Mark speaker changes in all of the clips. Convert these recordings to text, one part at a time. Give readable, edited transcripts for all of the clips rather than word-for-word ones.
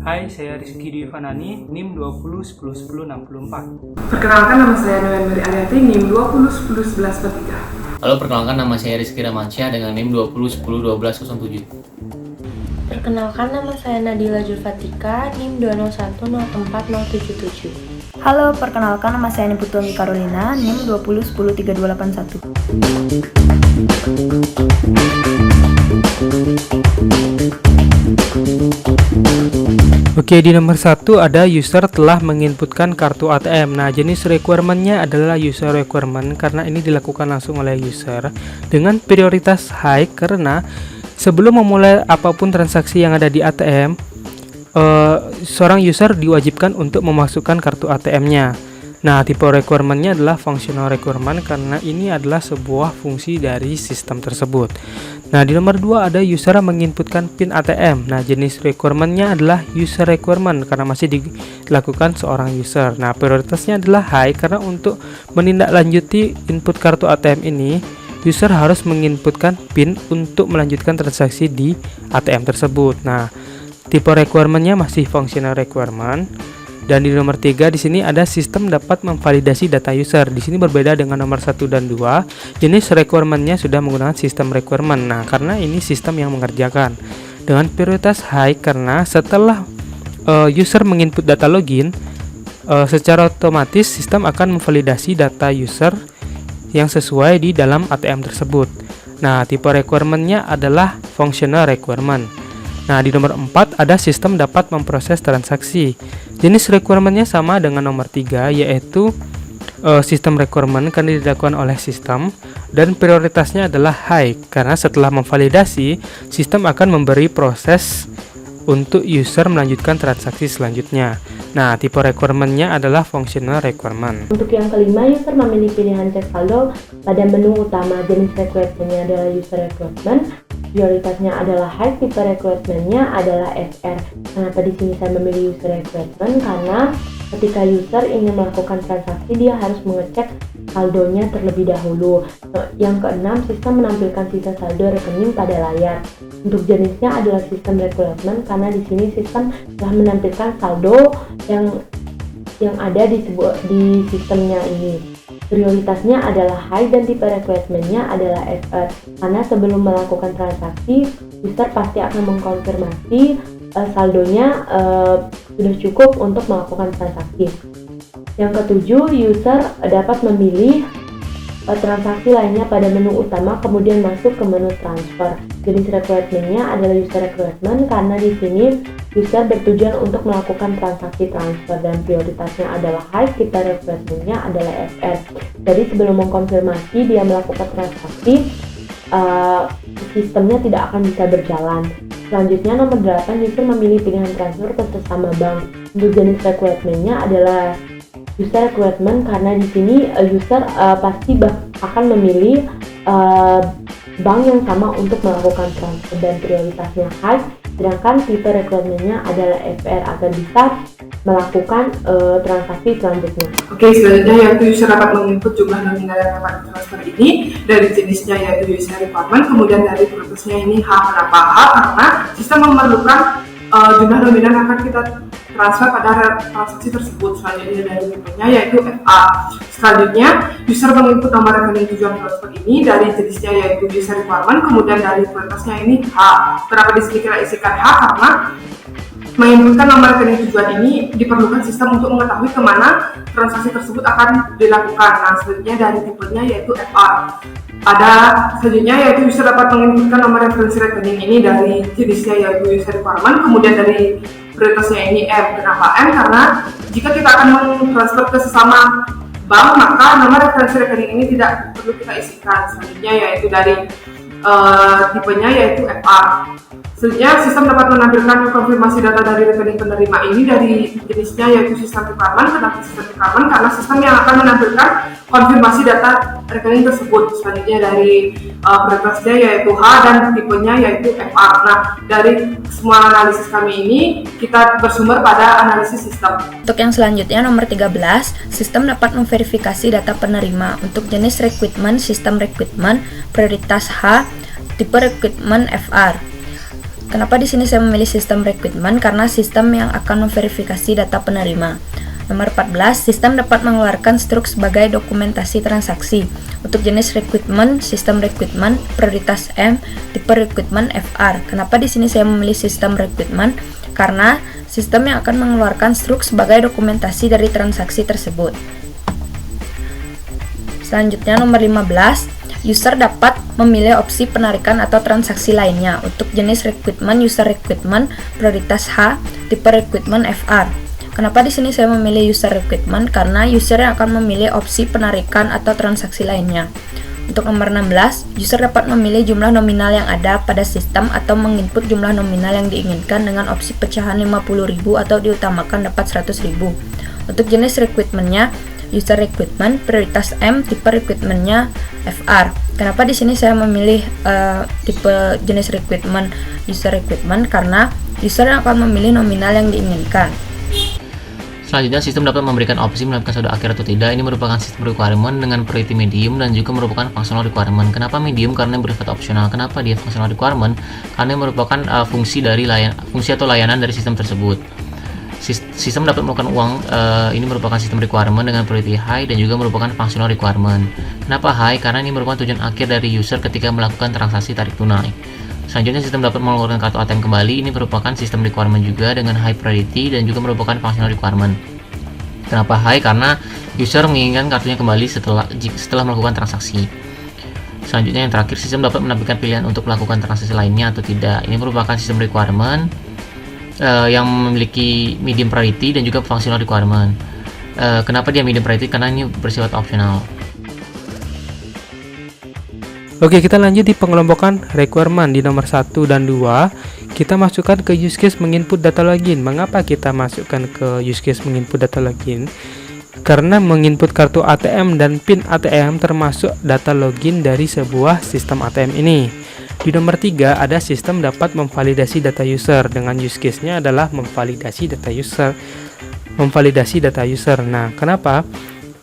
Speaker 1: Hai, saya Rizky Dwi Fanani, NIM 20101064.
Speaker 2: Perkenalkan, nama saya November Ariati, NIM 20101143.
Speaker 3: Halo, perkenalkan, nama saya Rizky Ramansyah dengan NIM 20101207.
Speaker 4: Perkenalkan, nama saya Nadila Julfatika, NIM 201044077.
Speaker 5: Halo, perkenalkan, nama saya Niputumi Carolina, NIM 20103281.
Speaker 1: Oke, di nomor 1 ada user telah menginputkan kartu ATM. Nah, jenis requirement-nya adalah user requirement karena ini dilakukan langsung oleh user dengan prioritas high karena sebelum memulai apapun transaksi yang ada di ATM, seorang user diwajibkan untuk memasukkan kartu ATM-nya. Nah, tipe requirement-nya adalah functional requirement karena ini adalah sebuah fungsi dari sistem tersebut. Nah, di nomor 2 ada user menginputkan PIN ATM. Nah, jenis requirement-nya adalah user requirement karena masih dilakukan seorang user. Nah, prioritasnya adalah high karena untuk menindaklanjuti input kartu ATM ini, user harus menginputkan PIN untuk melanjutkan transaksi di ATM tersebut. Nah, tipe requirement-nya masih functional requirement. Dan di nomor 3 di sini ada sistem dapat memvalidasi data user. Di sini berbeda dengan nomor 1 dan 2. Jenis requirement-nya sudah menggunakan sistem requirement. Nah, karena ini sistem yang mengerjakan dengan prioritas high karena setelah user menginput data login, secara otomatis sistem akan memvalidasi data user yang sesuai di dalam ATM tersebut. Nah, tipe requirement-nya adalah functional requirement. Nah, di nomor 4 ada sistem dapat memproses transaksi. Jenis requirement-nya sama dengan nomor 3, yaitu sistem requirement karena dilakukan oleh sistem dan prioritasnya adalah high karena setelah memvalidasi, sistem akan memberi proses untuk user melanjutkan transaksi selanjutnya. Nah, tipe requirement-nya adalah functional requirement.
Speaker 4: Untuk yang kelima, user memilih pilihan cek saldo pada menu utama. Jenis requirement-nya adalah user requirement. Prioritasnya adalah high, tipe requirement-nya adalah FR. Kenapa di sini saya memilih user requirement? Karena ketika user ingin melakukan transaksi, dia harus mengecek saldonya terlebih dahulu. Yang keenam, sistem menampilkan sisa saldo rekening pada layar. Untuk jenisnya adalah sistem requirement karena di sini sistem telah menampilkan saldo yang ada di sistemnya ini. Prioritasnya adalah high dan tipe requirement-nya adalah FR karena sebelum melakukan transaksi, user pasti akan mengkonfirmasi saldonya sudah cukup untuk melakukan transaksi. Yang ketujuh, user dapat memilih transaksi lainnya pada menu utama kemudian masuk ke menu transfer. Jenis requirement-nya adalah user requirement karena di sini user bertujuan untuk melakukan transaksi transfer dan prioritasnya adalah high, tipe requirement-nya adalah FR. Jadi sebelum mengkonfirmasi dia melakukan transaksi, sistemnya tidak akan bisa berjalan. Selanjutnya nomor 8, user memilih pilihan transfer ke sesama bank. Untuk jenis requirement-nya adalah user requirement karena di sini user pasti akan memilih bank yang sama untuk melakukan transfer dan prioritasnya high, sedangkan tipe requirement-nya adalah FR agar bisa melakukan transaksi selanjutnya.
Speaker 2: Oke, selanjutnya yaitu user dapat menginput jumlah nominal yang dapat ditransfer ini dari jenisnya yaitu user requirement, kemudian dari prioritasnya ini H. Kenapa H? Karena sistem memerlukan jumlah nominal yang akan kita transfer pada transaksi tersebut. Selanjutnya dari tipenya yaitu FA. Selanjutnya user menginput nomor rekening tujuan transfer ini dari jenisnya yaitu user requirement, kemudian dari prioritasnya ini H. Kenapa di sini kita isikan H? Karena menginputkan nomor rekening tujuan ini diperlukan sistem untuk mengetahui kemana transaksi tersebut akan dilakukan. Nah, selanjutnya dari tipenya yaitu FA. Pada selanjutnya yaitu user dapat menginputkan nomor referensi rekening ini dari jenisnya yaitu user requirement, kemudian dari prioritasnya ini M. Kenapa M? Karena jika kita akan mentransfer ke sesama bank, maka nomor referensi rekening ini tidak perlu kita isikan. Selanjutnya yaitu dari tipenya yaitu FA. Selanjutnya sistem dapat menampilkan konfirmasi data dari rekening penerima ini dari jenisnya yaitu sistem requirement. Kenapa sistem requirement? Karena sistem yang akan menampilkan konfirmasi data rekening tersebut. Selanjutnya dari prioritasnya yaitu H dan tipenya yaitu FR. Nah, dari semua analisis kami ini kita bersumber pada analisis sistem.
Speaker 5: Untuk yang selanjutnya nomor 13, sistem dapat memverifikasi data penerima. Untuk jenis requirement, sistem requirement, prioritas H, tipe requirement FR. Kenapa di sini saya memilih sistem recruitment? Karena sistem yang akan memverifikasi data penerima. Nomor 14, sistem dapat mengeluarkan struk sebagai dokumentasi transaksi. Untuk jenis recruitment, sistem recruitment, prioritas M, tipe recruitment FR. Kenapa di sini saya memilih sistem recruitment? Karena sistem yang akan mengeluarkan struk sebagai dokumentasi dari transaksi tersebut. Selanjutnya nomor 15, user dapat memilih opsi penarikan atau transaksi lainnya. Untuk jenis recruitment, user recruitment, prioritas H, tipe recruitment FR. Kenapa di sini saya memilih user recruitment? Karena user yang akan memilih opsi penarikan atau transaksi lainnya. Untuk nomor 16, user dapat memilih jumlah nominal yang ada pada sistem atau menginput jumlah nominal yang diinginkan dengan opsi pecahan 50.000 atau diutamakan dapat 100.000. Untuk jenis recruitmentnya, user recruitment, prioritas M, tipe recruitmentnya FR. Kenapa di sini saya memilih tipe jenis recruitment user recruitment? Karena user yang akan memilih nominal yang diinginkan.
Speaker 3: Selanjutnya, sistem dapat memberikan opsi melakukan saldo akhir atau tidak. Ini merupakan sistem requirement dengan priority medium dan juga merupakan functional requirement. Kenapa medium? Karena bersifat opsional. Kenapa dia functional requirement? Karena merupakan fungsi atau layanan dari sistem tersebut. Sistem dapat melakukan uang, ini merupakan sistem requirement dengan priority high dan juga merupakan functional requirement. Kenapa high? Karena ini merupakan tujuan akhir dari user ketika melakukan transaksi tarik tunai. Selanjutnya, sistem dapat mengeluarkan kartu ATM kembali. Ini merupakan sistem requirement juga dengan high priority dan juga merupakan functional requirement. Kenapa high? Karena user menginginkan kartunya kembali setelah melakukan transaksi. Selanjutnya yang terakhir, sistem dapat menampilkan pilihan untuk melakukan transaksi lainnya atau tidak. Ini merupakan sistem requirement yang memiliki medium priority dan juga functional requirement. Kenapa dia medium priority? Karena ini bersifat optional.
Speaker 1: Oke, kita lanjut di pengelompokan requirement di nomor 1 dan 2. Kita masukkan ke use case menginput data login. Mengapa kita masukkan ke use case menginput data login? Karena menginput kartu ATM dan PIN ATM termasuk data login dari sebuah sistem ATM ini. Di nomor 3 ada sistem dapat memvalidasi data user. Dengan use case-nya adalah memvalidasi data user. Nah, kenapa?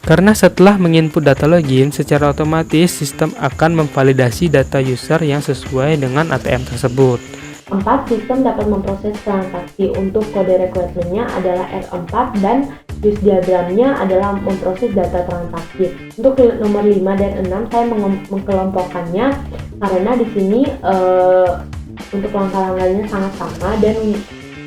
Speaker 1: Karena setelah menginput data login, secara otomatis sistem akan memvalidasi data user yang sesuai dengan ATM tersebut.
Speaker 4: 4. Sistem dapat memproses transaksi. Untuk kode requirement-nya adalah R4 dan use diagramnya adalah memproses data transaksi. Untuk nomor 5 dan 6 saya mengkelompokkannya karena di sini untuk langkah-langkahnya sangat sama dan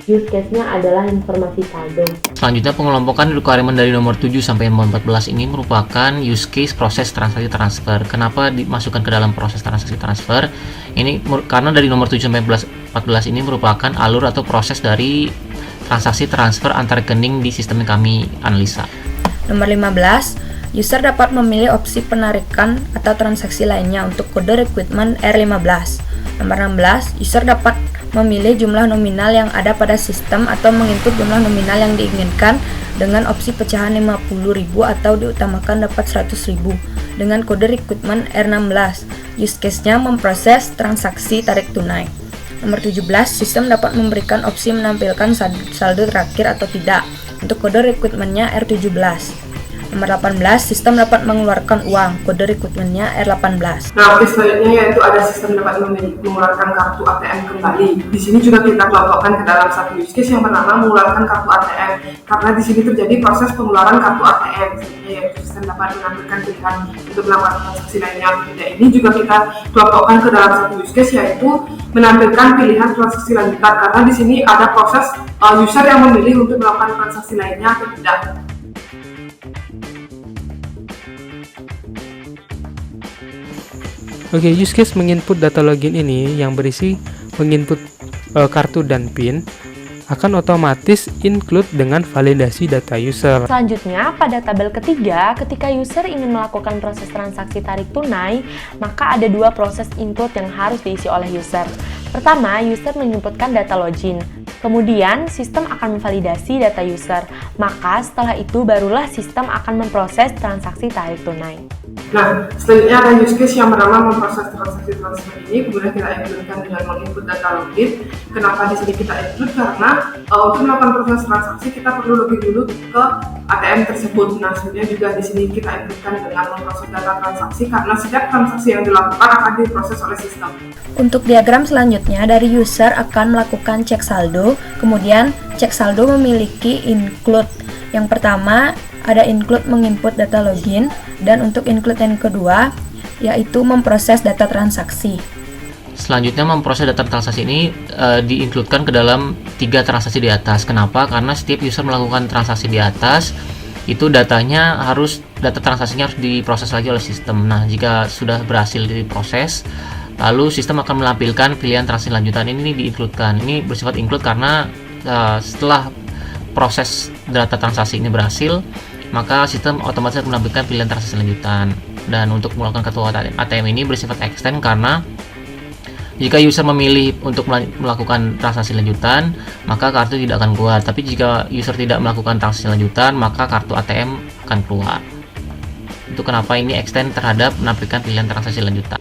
Speaker 4: use case-nya adalah informasi saldo.
Speaker 3: Selanjutnya, pengelompokan requirement dari nomor 7 sampai nomor 14 ini merupakan use case proses transaksi transfer. Kenapa dimasukkan ke dalam proses transaksi transfer? Ini karena dari nomor 7 sampai 14 ini merupakan alur atau proses dari transaksi transfer antar rekening di sistem yang kami analisa.
Speaker 5: Nomor 15, user dapat memilih opsi penarikan atau transaksi lainnya untuk kode recruitment R15. Nomor 16, user dapat memilih jumlah nominal yang ada pada sistem atau menginput jumlah nominal yang diinginkan dengan opsi pecahan 50.000 atau diutamakan dapat 100.000 dengan kode recruitment R16. Use case-nya memproses transaksi tarik tunai. Nomor 17, sistem dapat memberikan opsi menampilkan saldo terakhir atau tidak untuk kode recruitment-nya R17. Nomor 18, sistem dapat mengeluarkan uang, kode recruitment-nya R18.
Speaker 2: Nah, oke, selanjutnya yaitu ada sistem dapat mengeluarkan kartu ATM kembali. Di sini juga kita kelompokkan ke dalam satu use case yang pertama mengeluarkan kartu ATM. Karena di sini terjadi proses pengeluaran kartu ATM, yaitu sistem dapat menampilkan pilihan untuk melakukan transaksi lainnya atau tidak. Ini juga kita kelompokkan ke dalam satu use case yaitu menampilkan pilihan transaksi lanjutan. Karena di sini ada proses user yang memilih untuk melakukan transaksi lainnya atau tidak.
Speaker 1: Oke, use case menginput data login ini yang berisi menginput kartu dan PIN akan otomatis include dengan validasi data user.
Speaker 4: Selanjutnya, pada tabel ketiga, ketika user ingin melakukan proses transaksi tarik tunai, maka ada dua proses input yang harus diisi oleh user. Pertama, user menginputkan data login. Kemudian, sistem akan memvalidasi data user. Maka, setelah itu barulah sistem akan memproses transaksi tarik tunai.
Speaker 2: Nah, selanjutnya ada use case yang pertama memproses transaksi transfer ini, kemudian kita include-kan dengan menginput data login. Kenapa di sini kita include? Karena untuk melakukan proses transaksi kita perlu login dulu ke ATM tersebut. Nah, sebenarnya juga di sini kita include-kan dengan memproses data transaksi karena setiap transaksi yang dilakukan akan diproses oleh sistem.
Speaker 5: Untuk diagram selanjutnya, dari user akan melakukan cek saldo, kemudian cek saldo memiliki include. Yang pertama ada include menginput data login, dan untuk include yang kedua yaitu memproses data transaksi.
Speaker 3: Selanjutnya memproses data transaksi ini di-include-kan ke dalam 3 transaksi di atas. Kenapa? Karena setiap user melakukan transaksi di atas itu data transaksinya harus diproses lagi oleh sistem. Nah, jika sudah berhasil diproses, lalu sistem akan menampilkan pilihan transaksi lanjutan. Ini di-include-kan. Ini bersifat include karena setelah proses data transaksi ini berhasil, maka sistem otomatis menampilkan pilihan transaksi lanjutan. Dan untuk melakukan kartu ATM ini bersifat extend karena jika user memilih untuk melakukan transaksi lanjutan, maka kartu tidak akan keluar. Tapi jika user tidak melakukan transaksi lanjutan, maka kartu ATM akan keluar. Itu kenapa ini extend terhadap menampilkan pilihan transaksi lanjutan.